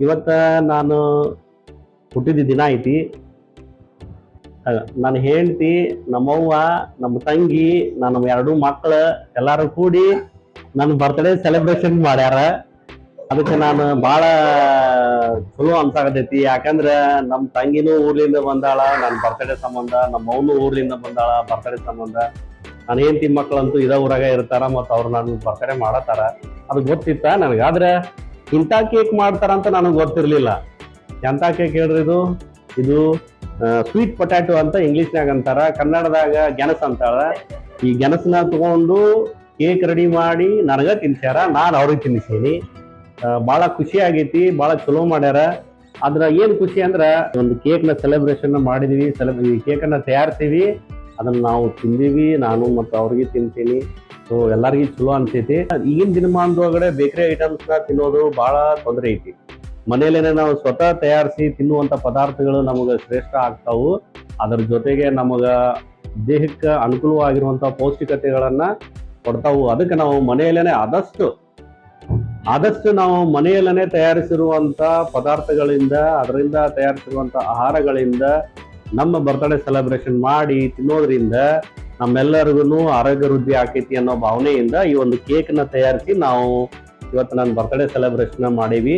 ಇವತ್ತ ನಾನು ಹುಟ್ಟಿದ ದಿನ ಐತಿ. ನನ್ನ ಹೆಂಡತಿ, ನಮ್ಮವ್ವ, ನಮ್ಮ ತಂಗಿ, ನನ್ನ 2 ಮಕ್ಕಳು ಎಲ್ಲಾರು ಕೂಡಿ ನನ್ನ ಬರ್ತ್ಡೇ ಸೆಲೆಬ್ರೇಷನ್ ಮಾಡ್ಯಾರ. ಅದಕ್ಕೆ ನಾನು ಭಾಳ ಚಲೋ ಅನ್ಸಾಕತೈತಿ. ಯಾಕಂದ್ರೆ ನಮ್ಮ ತಂಗಿನೂ ಊರ್ಲಿಂದ ಬಂದಾಳ ನನ್ನ ಬರ್ತ್ಡೇ ಸಂಬಂಧ, ನಮ್ಮವ್ನು ಊರ್ಲಿಂದ ಬಂದಾಳ ಬರ್ತ್ಡೇ ಸಂಬಂಧ. ನನ್ನ ಹೆಂಡತಿ ಮಕ್ಕಳಂತೂ ಇದ ಊರಾಗ ಇರ್ತಾರ ಮತ್ತು ಅವ್ರು ನನ್ನ ಬರ್ತ್ಡೇ ಮಾಡತ್ತಾರ. ಅದು ಗೊತ್ತಿತ್ತ ನನಗೆ. ಆದ್ರೆ ಇಂಥ ಕೇಕ್ ಮಾಡ್ತಾರಂತ ನನಗೆ ಗೊತ್ತಿರಲಿಲ್ಲ. ಎಂಥ ಕೇಕ್ ಹೇಳ್ರಿ ಇದು ಸ್ವೀಟ್ ಪೊಟ್ಯಾಟೊ ಅಂತ ಇಂಗ್ಲೀಷ್ನಾಗ ಅಂತಾರ, ಕನ್ನಡದಾಗ ಗೆಣಸ್ ಅಂತಾಳ. ಈ ಗೆಣಸನ್ನ ತಗೊಂಡು ಕೇಕ್ ರೆಡಿ ಮಾಡಿ ನನಗ ತಿನ್ಸ್ಯಾರ, ನಾನು ಅವ್ರಿಗೆ ತಿನ್ಸೀನಿ. ಭಾಳ ಖುಷಿ ಆಗೈತಿ, ಭಾಳ ಚಲೋ ಮಾಡ್ಯಾರ. ಆದ್ರೆ ಏನು ಖುಷಿ ಅಂದ್ರೆ ಒಂದು ಕೇಕ್ನ ಸೆಲೆಬ್ರೇಷನ್ ಮಾಡಿದೀವಿ, ಕೇಕನ್ನು ತಯಾರಿಸ್ತೀವಿ, ಅದನ್ನ ನಾವು ತಿಂದೀವಿ, ನಾನು ಮತ್ತು ಅವ್ರಿಗೆ ತಿಂತೀನಿ. ಸೊ ಎಲ್ಲರಿಗೂ ಚಲೋ ಅನ್ಸೈತಿ. ಈಗಿನ ದಿನಮಾನದೊಳಗಡೆ ಬೇಕರಿ ಐಟಮ್ಸ್ನ ತಿನ್ನೋದು ಭಾಳ ತೊಂದರೆ ಐತಿ. ಮನೆಯಲ್ಲೇನೆ ನಾವು ಸ್ವತಃ ತಯಾರಿಸಿ ತಿನ್ನುವಂಥ ಪದಾರ್ಥಗಳು ನಮಗೆ ಶ್ರೇಷ್ಠ ಆಗ್ತಾವು. ಅದರ ಜೊತೆಗೆ ನಮಗೆ ದೇಹಕ್ಕೆ ಅನುಕೂಲವಾಗಿರುವಂಥ ಪೌಷ್ಟಿಕತೆಗಳನ್ನು ಕೊಡ್ತಾವು. ಅದಕ್ಕೆ ನಾವು ಮನೆಯಲ್ಲೇನೆ ಆದಷ್ಟು ನಾವು ಮನೆಯಲ್ಲೇ ತಯಾರಿಸಿರುವಂಥ ಪದಾರ್ಥಗಳಿಂದ, ಅದರಿಂದ ತಯಾರಿಸಿರುವಂಥ ಆಹಾರಗಳಿಂದ ನಮ್ಮ ಬರ್ತ್ಡೇ ಸೆಲೆಬ್ರೇಷನ್ ಮಾಡಿ ತಿನ್ನೋದ್ರಿಂದ ನಮ್ಮೆಲ್ಲರಿಗೂ ಆರೋಗ್ಯ ವೃದ್ಧಿ ಆಕೈತಿ ಅನ್ನೋ ಭಾವನೆಯಿಂದ ಈ ಒಂದು ಕೇಕ್ನ ತಯಾರಿಸಿ ನಾವು ಇವತ್ತು ನನ್ನ ಬರ್ತ್ಡೇ ಸೆಲೆಬ್ರೇಷನ್ ಮಾಡೀವಿ.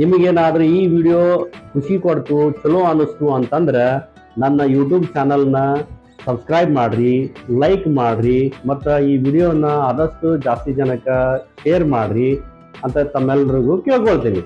ನಿಮಗೇನಾದ್ರೂ ಈ ವಿಡಿಯೋ ಖುಷಿ ಕೊಡ್ತು, ಚಲೋ ಅನ್ನಿಸ್ತು ಅಂತಂದ್ರೆ ನನ್ನ ಯೂಟ್ಯೂಬ್ ಚಾನಲ್ನ ಸಬ್ಸ್ಕ್ರೈಬ್ ಮಾಡ್ರಿ, ಲೈಕ್ ಮಾಡ್ರಿ, ಮತ್ತು ಈ ವಿಡಿಯೋನ ಆದಷ್ಟು ಜಾಸ್ತಿ ಜನಕ್ಕೆ ಶೇರ್ ಮಾಡ್ರಿ ಅಂತ ತಮ್ಮೆಲ್ಲರಿಗೂ ಕೇಳ್ಕೊಳ್ತೀನಿ.